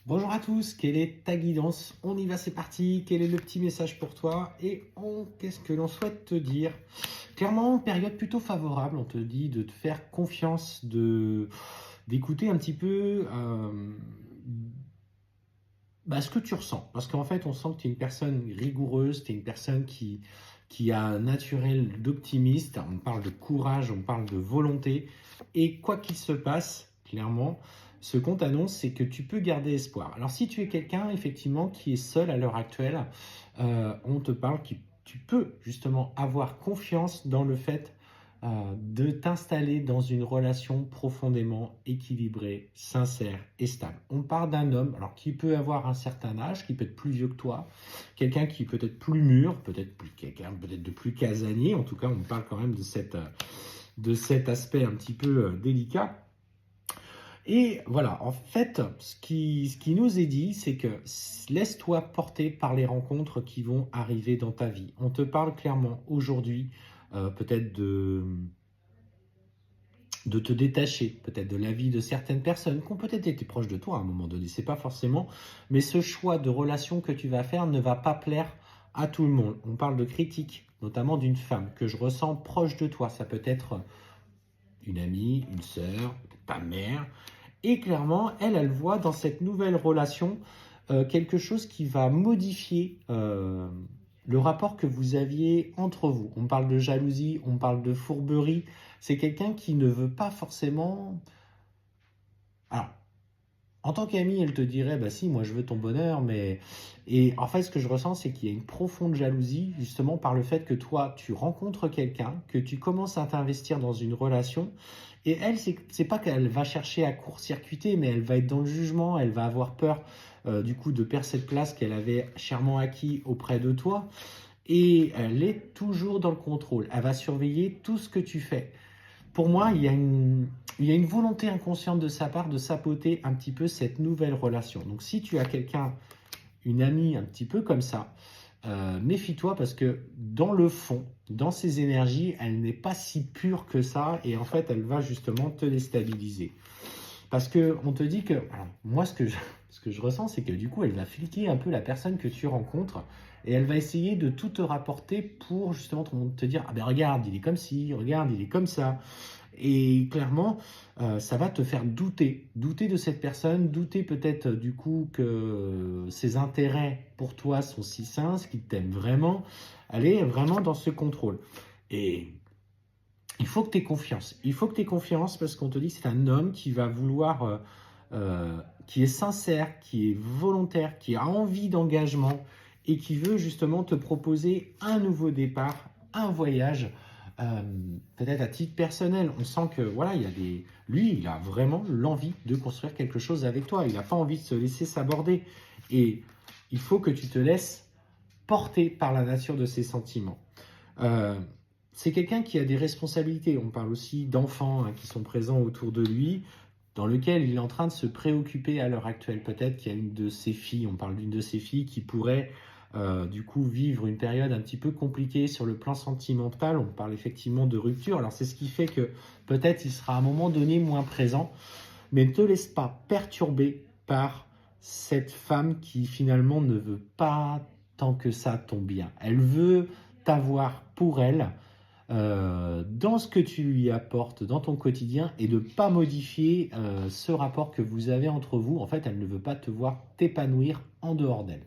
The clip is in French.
Bonjour à tous, quelle est ta guidance? On y va, c'est parti. Quel est le petit message pour toi? Qu'est-ce que l'on souhaite te dire? Clairement, période plutôt favorable. On te dit de te faire confiance, d'écouter un petit peu ce que tu ressens. Parce qu'en fait, on sent que tu es une personne rigoureuse, tu es une personne qui a un naturel d'optimiste. On parle de courage, on parle de volonté. Et quoi qu'il se passe, clairement, ce qu'on t'annonce, c'est que tu peux garder espoir. Alors, si tu es quelqu'un, effectivement, qui est seul à l'heure actuelle, on te parle que tu peux justement avoir confiance dans le fait de t'installer dans une relation profondément équilibrée, sincère et stable. On parle d'un homme alors qui peut avoir un certain âge, qui peut être plus vieux que toi, quelqu'un qui peut être plus mûr, quelqu'un peut-être de plus casanier. En tout cas, on parle quand même de cet aspect un petit peu délicat. Et voilà, en fait, ce qui nous est dit, c'est que laisse-toi porter par les rencontres qui vont arriver dans ta vie. On te parle clairement aujourd'hui, peut-être de te détacher, peut-être de la vie de certaines personnes qui ont peut-être été proches de toi à un moment donné, c'est pas forcément, mais ce choix de relation que tu vas faire ne va pas plaire à tout le monde. On parle de critique, notamment d'une femme que je ressens proche de toi. Ça peut être une amie, une sœur, ta mère, et clairement, elle voit dans cette nouvelle relation quelque chose qui va modifier le rapport que vous aviez entre vous. On parle de jalousie, on parle de fourberie. C'est quelqu'un qui ne veut pas forcément... Alors, en tant qu'ami, elle te dirait, bah si, moi je veux ton bonheur, mais... Et en fait, ce que je ressens, c'est qu'il y a une profonde jalousie, justement, par le fait que toi, tu rencontres quelqu'un, que tu commences à t'investir dans une relation, et elle, c'est pas qu'elle va chercher à court-circuiter, mais elle va être dans le jugement, elle va avoir peur, du coup, de perdre cette place qu'elle avait chèrement acquis auprès de toi, et elle est toujours dans le contrôle. Elle va surveiller tout ce que tu fais. Pour moi, il y a une volonté inconsciente de sa part de saboter un petit peu cette nouvelle relation. Donc, si tu as quelqu'un, une amie un petit peu comme ça, méfie-toi parce que dans le fond, dans ses énergies, elle n'est pas si pure que ça et en fait, elle va justement te déstabiliser. Parce que on te dit que, alors, moi, ce que je ressens, c'est que du coup, elle va fliquer un peu la personne que tu rencontres et elle va essayer de tout te rapporter pour justement te dire, ah ben regarde, il est comme ci, regarde, il est comme ça. Et clairement, ça va te faire douter de cette personne, douter peut-être du coup que ses intérêts pour toi sont si sains, qu'il t'aime vraiment. Elle est vraiment dans ce contrôle. Et il faut que tu aies confiance. Il faut que tu aies confiance parce qu'on te dit que c'est un homme qui va vouloir, qui est sincère, qui est volontaire, qui a envie d'engagement et qui veut justement te proposer un nouveau départ, un voyage, euh, peut-être à titre personnel. On sent que voilà, lui, il a vraiment l'envie de construire quelque chose avec toi. Il n'a pas envie de se laisser s'aborder. Et il faut que tu te laisses porter par la nature de ses sentiments. Euh, c'est quelqu'un qui a des responsabilités. On parle aussi d'enfants qui sont présents autour de lui, dans lequel il est en train de se préoccuper à l'heure actuelle. Peut-être qu'il y a une de ses filles, on parle d'une de ses filles qui pourrait du coup vivre une période un petit peu compliquée sur le plan sentimental. On parle effectivement de rupture. Alors c'est ce qui fait que peut-être il sera à un moment donné moins présent, mais ne te laisse pas perturber par cette femme qui finalement ne veut pas tant que ça ton bien. Elle veut t'avoir pour elle dans ce que tu lui apportes dans ton quotidien et de ne pas modifier ce rapport que vous avez entre vous. En fait, elle ne veut pas te voir t'épanouir en dehors d'elle.